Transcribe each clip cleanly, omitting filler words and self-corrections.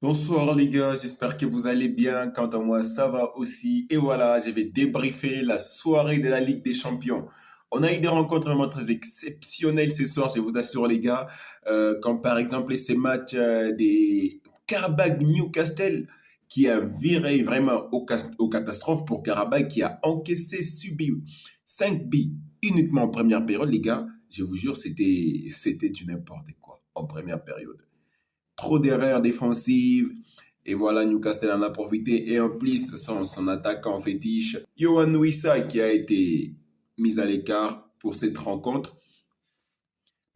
Bonsoir les gars, j'espère que vous allez bien. Quant à moi, ça va aussi. Et voilà, je vais débriefer la soirée de la Ligue des Champions. On a eu des rencontres vraiment très exceptionnelles ce soir, je vous assure les gars. Comme par exemple ces matchs des Karabakh Newcastle qui a viré vraiment aux catastrophes pour Karabakh qui a encaissé, subi 5 buts uniquement en première période les gars. Je vous jure, c'était du n'importe quoi en première période. Trop d'erreurs défensives. Et voilà, Newcastle en a profité. Et en plus, son attaquant fétiche, Yohan Wissa, qui a été mis à l'écart pour cette rencontre.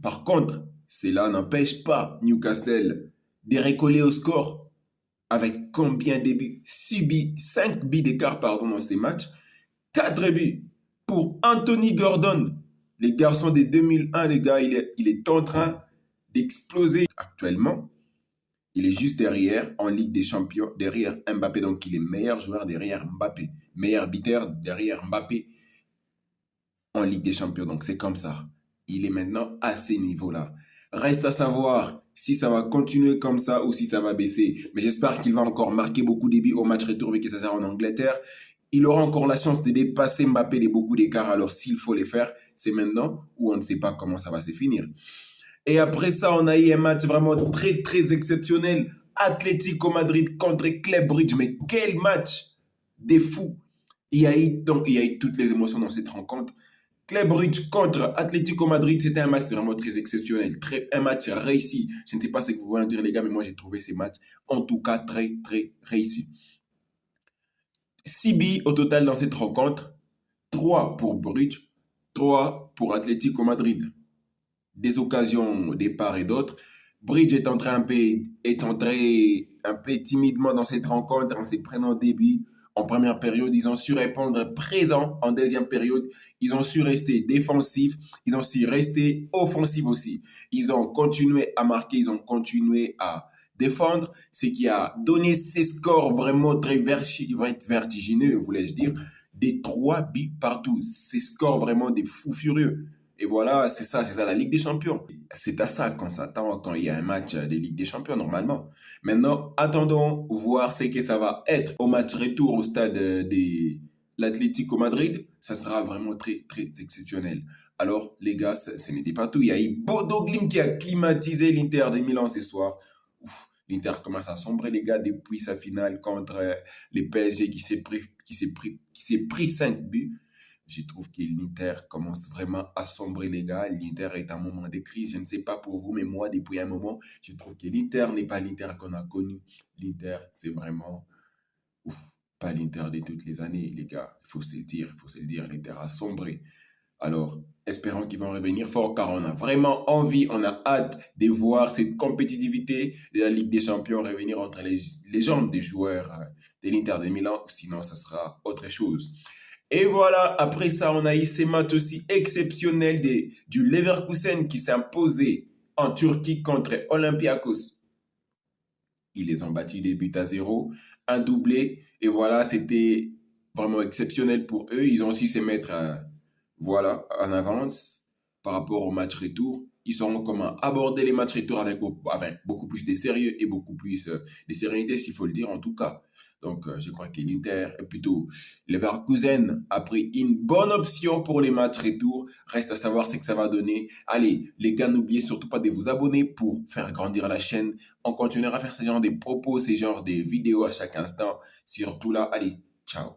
Par contre, cela n'empêche pas Newcastle de récoller au score avec combien de buts? 6 buts, 5 buts d'écart pardon, dans ces matchs. 4 buts pour Anthony Gordon. Les garçons de 2001, les gars, il est en train d'exploser actuellement. Il est juste derrière en Ligue des Champions, derrière Mbappé. Donc, il est meilleur joueur derrière Mbappé. Meilleur buteur derrière Mbappé en Ligue des Champions. Donc, c'est comme ça. Il est maintenant à ces niveaux-là. Reste à savoir si ça va continuer comme ça ou si ça va baisser. Mais j'espère qu'il va encore marquer beaucoup de buts au match retour vu que ça sera en Angleterre. Il aura encore la chance de dépasser Mbappé de beaucoup d'écart. Alors, s'il faut les faire, c'est maintenant ou on ne sait pas comment ça va se finir. Et après ça, on a eu un match vraiment très, très exceptionnel. Atlético Madrid contre Club Brugge. Mais quel match des fous. Il y a eu toutes les émotions dans cette rencontre. Club Brugge contre Atlético Madrid, c'était un match vraiment très exceptionnel. Un match réussi. Je ne sais pas ce que vous voulez en dire, les gars, mais moi, j'ai trouvé ces matchs, en tout cas, très, très réussis. 6 buts au total dans cette rencontre. 3 pour Brugge, 3 pour Atlético Madrid. Des occasions de part et d'autre. Bridge est entré un peu timidement dans cette rencontre en se prenant des buts. En première période, ils ont su répondre présent en deuxième période. Ils ont su rester défensifs. Ils ont su rester offensifs aussi. Ils ont continué à marquer. Ils ont continué à défendre. Ce qui a donné ces scores vraiment très vertigineux, voulais-je dire. Des 3 buts partout. Ces scores vraiment des fous furieux. Et voilà, c'est ça la Ligue des Champions. C'est à ça qu'on s'attend quand il y a un match de Ligue des Champions normalement. Maintenant, attendons voir ce que ça va être au match retour au stade de l'Atlético Madrid. Ça sera vraiment très, très exceptionnel. Alors, les gars, ce n'était pas tout. Il y a eu Bodo Glimt qui a climatisé l'Inter de Milan ce soir. Ouf, l'Inter commence à sombrer, les gars, depuis sa finale contre les PSG qui s'est pris 5 buts. Je trouve que l'Inter commence vraiment à sombrer, les gars. L'Inter est à un moment de crise. Je ne sais pas pour vous, mais moi, depuis un moment, je trouve que l'Inter n'est pas l'Inter qu'on a connu. L'Inter, c'est vraiment ouf, pas l'Inter de toutes les années, les gars. Il faut se le dire, il faut se le dire. L'Inter a sombré. Alors, espérons qu'ils vont revenir fort car on a vraiment envie, on a hâte de voir cette compétitivité de la Ligue des Champions revenir entre les jambes des joueurs de l'Inter de Milan. Sinon, ça sera autre chose. Et voilà, après ça, on a eu ces matchs aussi exceptionnels du Leverkusen qui s'est imposé en Turquie contre Olympiakos. Ils les ont battus des buts à zéro, un doublé. Et voilà, c'était vraiment exceptionnel pour eux. Ils ont aussi se mettre voilà, en avance par rapport au match retour. Ils sauront comment aborder les matchs retour avec beaucoup plus de sérieux et beaucoup plus de sérénité, s'il faut le dire en tout cas. Donc, je crois que l'Inter, plutôt Leverkusen, a pris une bonne option pour les matchs retour. Reste à savoir ce que ça va donner. Allez, les gars, n'oubliez surtout pas de vous abonner pour faire grandir la chaîne. On continuera à faire ce genre de propos, ce genre de vidéos à chaque instant. Surtout là, allez, ciao.